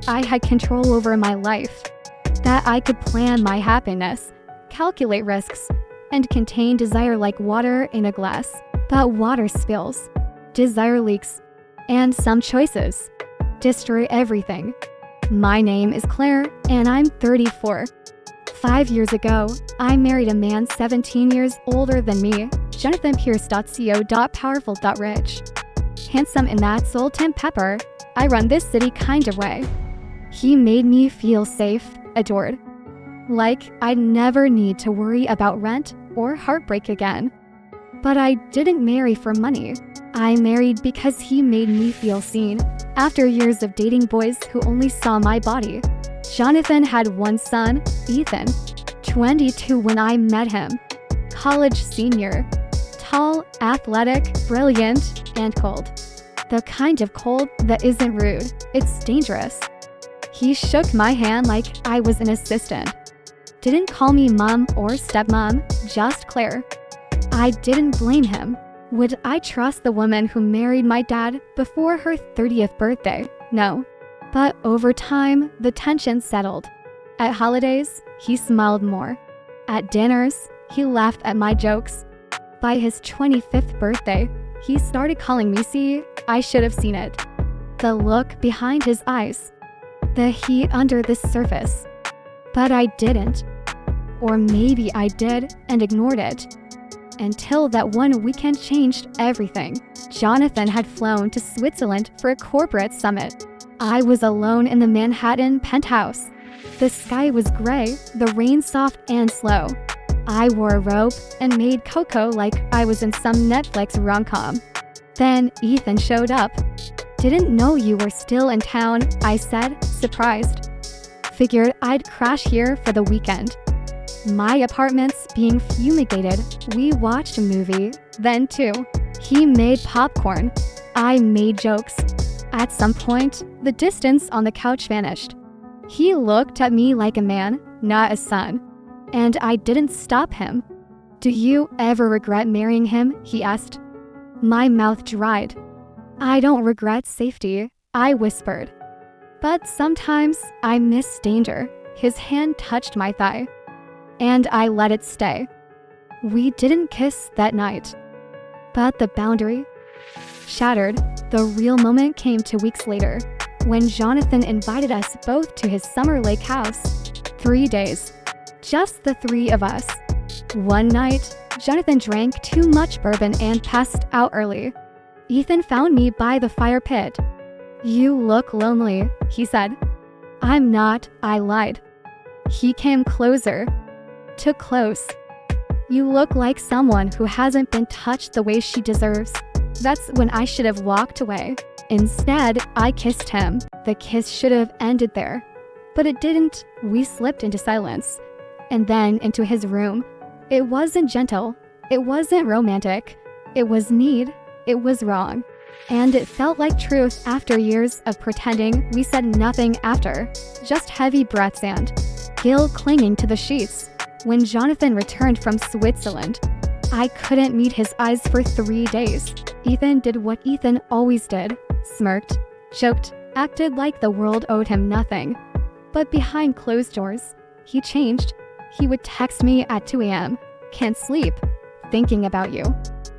I had control over my life, that I could plan my happiness, calculate risks, and contain desire like water in a glass. But water spills, desire leaks, and some choices destroy everything. My name is Claire, and I'm 34. 5 years ago, I married a man 17 years older than me, JonathanPierce.co.powerful.rich. Handsome in that salt and pepper, I run this city kind of way. He made me feel safe, adored. Like I'd never need to worry about rent or heartbreak again. But I didn't marry for money. I married because he made me feel seen. After years of dating boys who only saw my body, Jonathan had one son, Ethan, 22 when I met him. College senior. Tall, athletic, brilliant, and cold. The kind of cold that isn't rude, it's dangerous. He shook my hand like I was an assistant. Didn't call me mom or stepmom, just Claire. I didn't blame him. Would I trust the woman who married my dad before her 30th birthday? No. But over time, the tension settled. At holidays, he smiled more. At dinners, he laughed at my jokes. By his 25th birthday, he started calling me see, I should have seen it. The look behind his eyes. The heat under the surface. But I didn't. Or maybe I did and ignored it. Until that one weekend changed everything. Jonathan had flown to Switzerland for a corporate summit. I was alone in the Manhattan penthouse. The sky was gray, the rain soft and slow. I wore a robe and made cocoa like I was in some Netflix rom-com. Then Ethan showed up. Didn't know you were still in town, I said, surprised. Figured I'd crash here for the weekend. My apartment's being fumigated. We watched a movie, then too. He made popcorn. I made jokes. At some point, the distance on the couch vanished. He looked at me like a man, not a son. And I didn't stop him. Do you ever regret marrying him? He asked. My mouth dried. I don't regret safety, I whispered. But sometimes I miss danger. His hand touched my thigh. And I let it stay. We didn't kiss that night. But the boundary shattered. The real moment came 2 weeks later, when Jonathan invited us both to his summer lake house. 3 days. Just the three of us. One night, Jonathan drank too much bourbon and passed out early. Ethan found me by the fire pit. You look lonely, he said. I'm not, I lied. He came closer. Too close. You look like someone who hasn't been touched the way she deserves. That's when I should have walked away. Instead, I kissed him. The kiss should have ended there. But it didn't. We slipped into silence. And then into his room. It wasn't gentle. It wasn't romantic. It was need. It was wrong. And it felt like truth after years of pretending. We said nothing after. Just heavy breaths and guilt clinging to the sheets. When Jonathan returned from Switzerland, I couldn't meet his eyes for 3 days. Ethan did what Ethan always did. Smirked, joked, acted like the world owed him nothing. But behind closed doors, he changed. He would text me at 2 a.m. Can't sleep, thinking about you.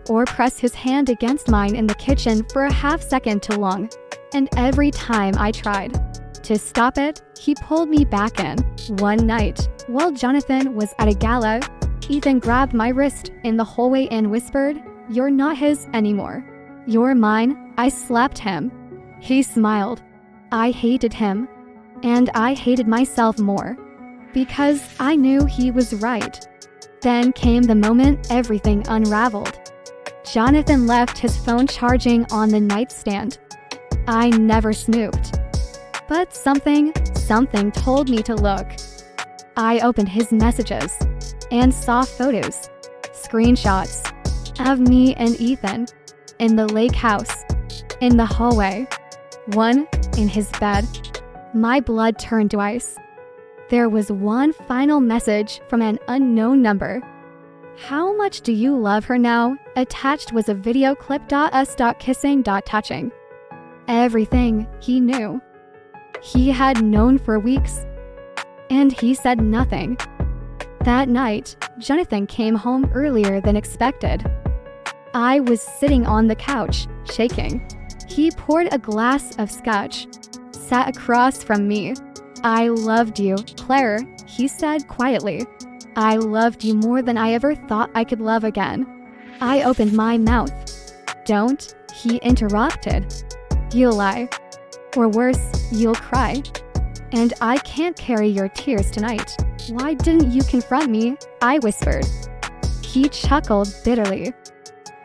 Or press his hand against mine in the kitchen for a half second too long. And every time I tried to stop it, he pulled me back in. One night, while Jonathan was at a gala, Ethan grabbed my wrist in the hallway and whispered, "You're not his anymore. You're mine." I slapped him. He smiled. I hated him. And I hated myself more. Because I knew he was right. Then came the moment everything unraveled. Jonathan left his phone charging on the nightstand. I never snooped. But something told me to look. I opened his messages and saw photos, screenshots of me and Ethan in the lake house, in the hallway, one in his bed. My blood turned to ice. There was one final message from an unknown number. How much do you love her now? Attached was a video clip. Us. Kissing. Touching. Everything he knew. He had known for weeks, and he said nothing. That night, Jonathan came home earlier than expected. I was sitting on the couch, shaking. He poured a glass of scotch, sat across from me. "I loved you, Claire," he said quietly. "I loved you more than I ever thought I could love again." I opened my mouth. "Don't," he interrupted. "You'll lie. Or worse, you'll cry. And I can't carry your tears tonight. Why didn't you confront me?" I whispered. He chuckled bitterly.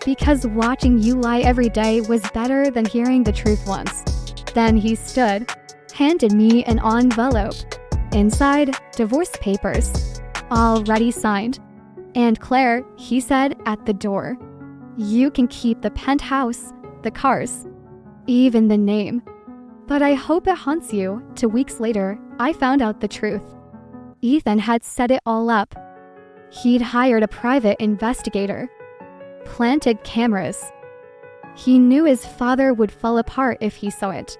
"Because watching you lie every day was better than hearing the truth once." Then he stood, handed me an envelope. Inside, divorce papers, already signed. "And Claire," he said at the door, "you can keep the penthouse, the cars, even the name. But I hope it haunts you." 2 weeks later, I found out the truth. Ethan had set it all up. He'd hired a private investigator, planted cameras. He knew his father would fall apart if he saw it.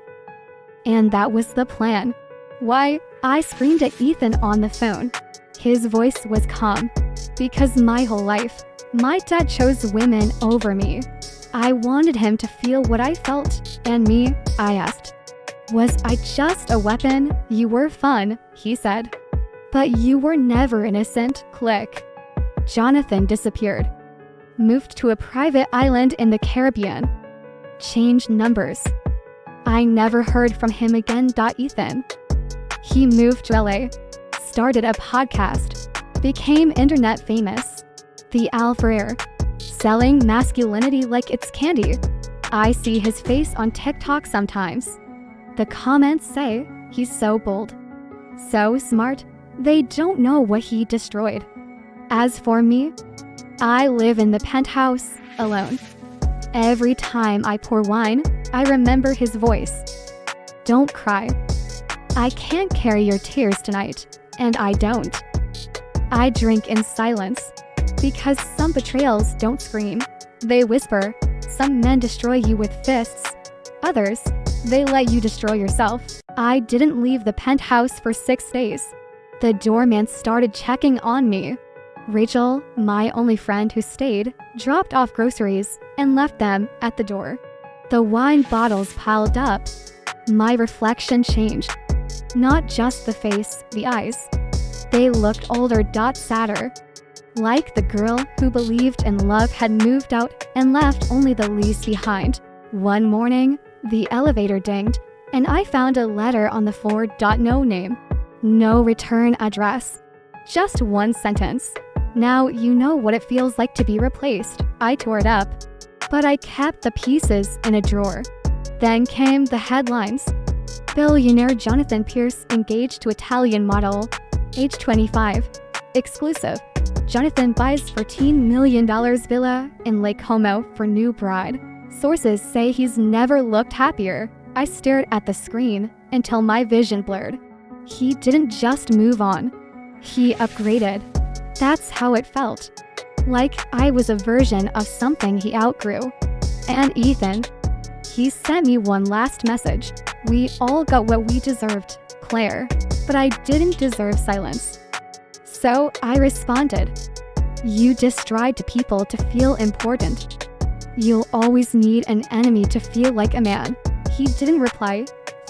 And that was the plan. "Why?" I screamed at Ethan on the phone. His voice was calm. "Because my whole life, my dad chose women over me. I wanted him to feel what I felt, and me," I asked. "Was I just a weapon?" "You were fun," he said. "But you were never innocent." Click. Jonathan disappeared. Moved to a private island in the Caribbean. Changed numbers. I never heard from him again. Ethan. He moved to LA. Started a podcast. Became internet famous. The Alpha, selling masculinity like it's candy. I see his face on TikTok sometimes. The comments say, "He's so bold, so smart." They don't know what he destroyed. As for me, I live in the penthouse, alone. Every time I pour wine, I remember his voice. "Don't cry. I can't carry your tears tonight," and I don't. I drink in silence, because some betrayals don't scream. They whisper. Some men destroy you with fists. Others, they let you destroy yourself. I didn't leave the penthouse for 6 days. The doorman started checking on me. Rachel, my only friend who stayed, dropped off groceries and left them at the door. The wine bottles piled up. My reflection changed. Not just the face, the eyes. They looked older, sadder. Like the girl who believed in love had moved out and left only the lease behind. One morning, the elevator dinged, and I found a letter on the floor. No name. No return address. Just one sentence. "Now you know what it feels like to be replaced." I tore it up, but I kept the pieces in a drawer. Then came the headlines. Billionaire Jonathan Pierce engaged to Italian model, age 25. Exclusive. Jonathan buys $14 million villa in Lake Como for new bride. Sources say he's never looked happier. I stared at the screen until my vision blurred. He didn't just move on. He upgraded. That's how it felt. Like I was a version of something he outgrew. And Ethan. He sent me one last message. "We all got what we deserved, Claire. But I didn't deserve silence." So I responded. "You just tried to people to feel important. You'll always need an enemy to feel like a man." He didn't reply.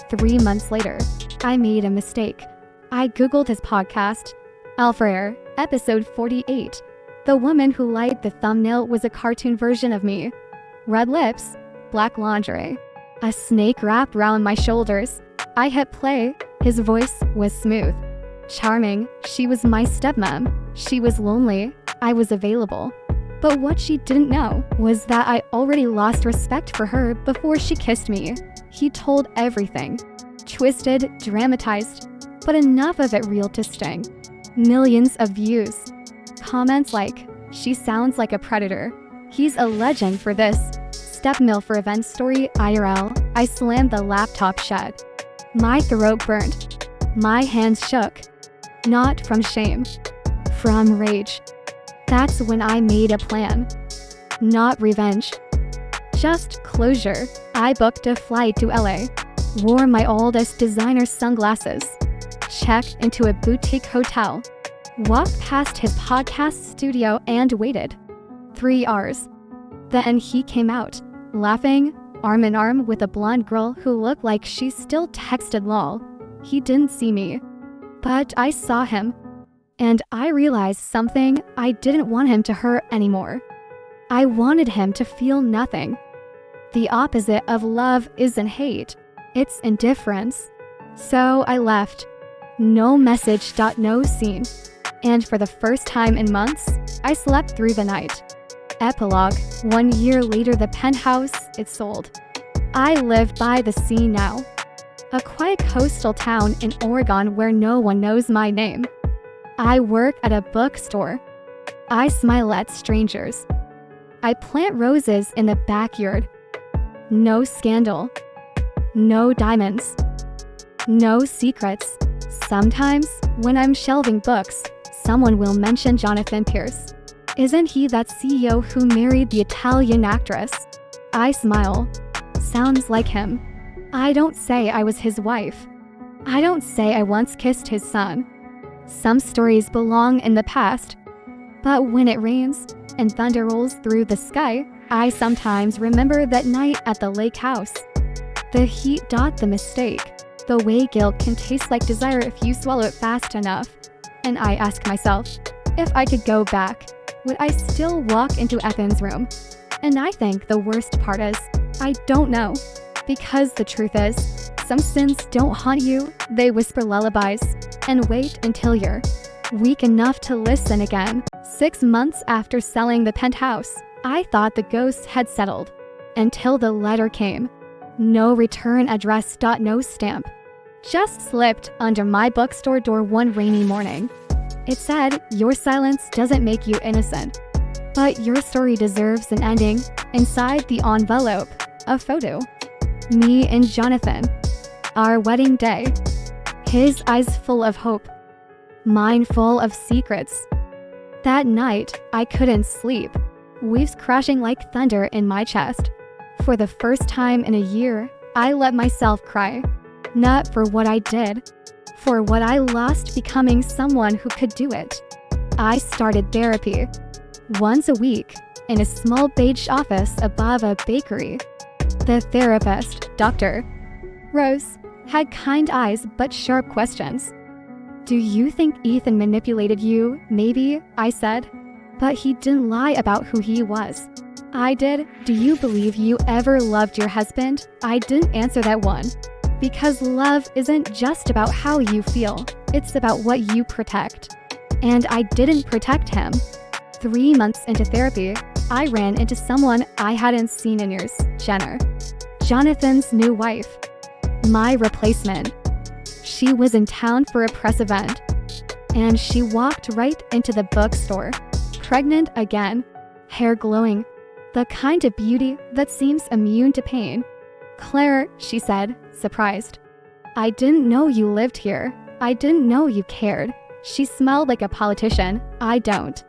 3 months later, I made a mistake. I Googled his podcast. Alpha, episode 48. The woman who liked the thumbnail was a cartoon version of me. Red lips, black lingerie, a snake wrapped around my shoulders. I hit play. His voice was smooth. Charming. She was my stepmom. She was lonely. I was available. But what she didn't know was that I already lost respect for her before she kissed me. He told everything. Twisted, dramatized, but enough of it real to sting. Millions of views. Comments like, "She sounds like a predator. He's a legend for this. Stepmill for event story IRL." I slammed the laptop shut. My throat burned. My hands shook. Not from shame. From rage. That's when I made a plan. Not revenge. Just closure. I booked a flight to LA. Wore my oldest designer sunglasses. Checked into a boutique hotel. Walked past his podcast studio and waited. 3 hours. Then he came out, laughing, arm in arm with a blonde girl who looked like she still texted lol. He didn't see me. But I saw him. And I realized something. I didn't want him to hurt anymore. I wanted him to feel nothing. The opposite of love isn't hate. It's indifference. So I left. No message. No scene. And for the first time in months, I slept through the night. Epilogue. 1 year later, the penthouse, it sold. I live by the sea now. A quiet coastal town in Oregon where no one knows my name. I work at a bookstore. I smile at strangers. I plant roses in the backyard. No scandal. No diamonds. No secrets. Sometimes, when I'm shelving books, someone will mention Jonathan Pierce. Isn't he that CEO who married the Italian actress? I smile. Sounds like him. I don't say I was his wife. I don't say I once kissed his son. Some stories belong in the past. But when it rains and thunder rolls through the sky, I sometimes remember that night at the lake house. The heat. The mistake. The way guilt can taste like desire if you swallow it fast enough. And I ask myself, if I could go back, would I still walk into Ethan's room? And I think the worst part is, I don't know. Because the truth is, some sins don't haunt you, they whisper lullabies, and wait until you're weak enough to listen again. 6 months after selling the penthouse, I thought the ghost had settled. Until the letter came. No return address. No stamp. Just slipped under my bookstore door one rainy morning. It said, your silence doesn't make you innocent. But your story deserves an ending. Inside the envelope, a photo. Me and Jonathan. Our wedding day. His eyes full of hope. Mine full of secrets. That night, I couldn't sleep. Waves crashing like thunder in my chest. For the first time in a year, I let myself cry. Not for what I did. For what I lost becoming someone who could do it. I started therapy. Once a week, in a small beige office above a bakery. The therapist, Dr. Rose, had kind eyes but sharp questions. Do you think Ethan manipulated you? Maybe, I said. But he didn't lie about who he was. I did. Do you believe you ever loved your husband? I didn't answer that one. Because love isn't just about how you feel, it's about what you protect. And I didn't protect him. 3 months into therapy, I ran into someone I hadn't seen in years, Jenner. Jonathan's new wife. My replacement. She was in town for a press event. And she walked right into the bookstore. Pregnant again. Hair glowing. The kind of beauty that seems immune to pain. Claire, she said, surprised. I didn't know you lived here. I didn't know you cared. She smelled like a politician. I don't.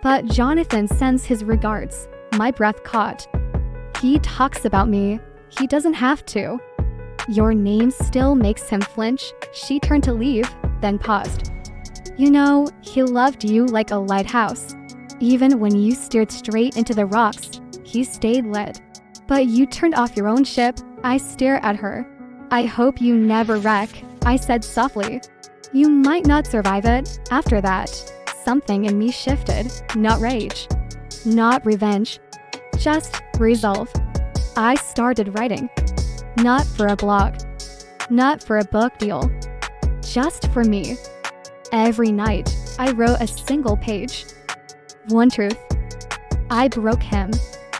But Jonathan sends his regards. My breath caught. He talks about me. He doesn't have to. Your name still makes him flinch. She turned to leave, then paused. You know, he loved you like a lighthouse. Even when you steered straight into the rocks, he stayed lit. But you turned off your own ship. I stare at her. I hope you never wreck, I said softly. You might not survive it. After that, something in me shifted. Not rage. Not revenge. Just resolve. I started writing. Not for a blog. Not for a book deal. Just for me. Every night, I wrote a single page. One truth. I broke him.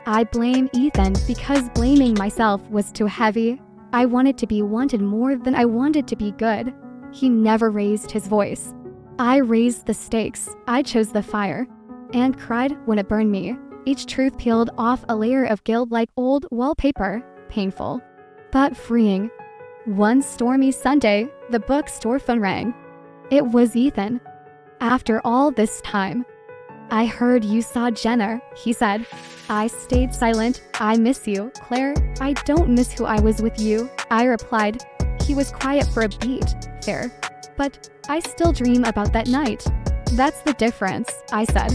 I blame Ethan because blaming myself was too heavy. I wanted to be wanted more than I wanted to be good. He never raised his voice. I raised the stakes. I chose the fire. And cried when it burned me. Each truth peeled off a layer of guilt like old wallpaper. Painful. But freeing. One stormy Sunday, the bookstore phone rang. It was Ethan. After all this time. I heard you saw Jenna, he said. I stayed silent. I miss you, Claire. I don't miss who I was with you, I replied. He was quiet for a beat. Fair. But I still dream about that night. That's the difference, I said.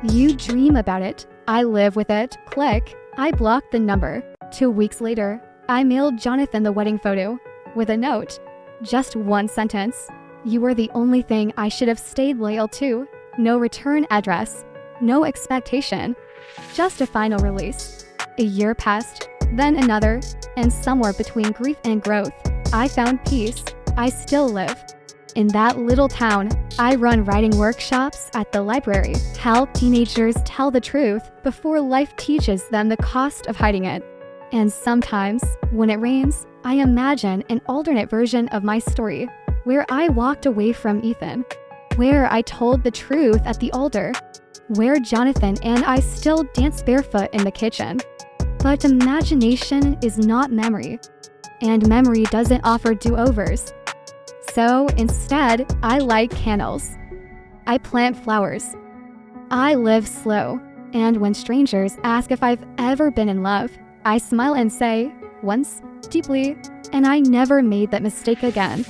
You dream about it. I live with it. Click. I blocked the number. 2 weeks later, I mailed Jonathan the wedding photo with a note. Just one sentence. You were the only thing I should have stayed loyal to. No return address. No expectation. Just a final release. A year passed, then another, and somewhere between grief and growth, I found peace. I still live. In that little town, I run writing workshops at the library, help teenagers tell the truth before life teaches them the cost of hiding it. And sometimes, when it rains, I imagine an alternate version of my story, where I walked away from Ethan, where I told the truth at the altar, where Jonathan and I still dance barefoot in the kitchen. But imagination is not memory, and memory doesn't offer do-overs. So instead, I light candles. I plant flowers. I live slow, and when strangers ask if I've ever been in love, I smile and say, once, deeply, and I never made that mistake again.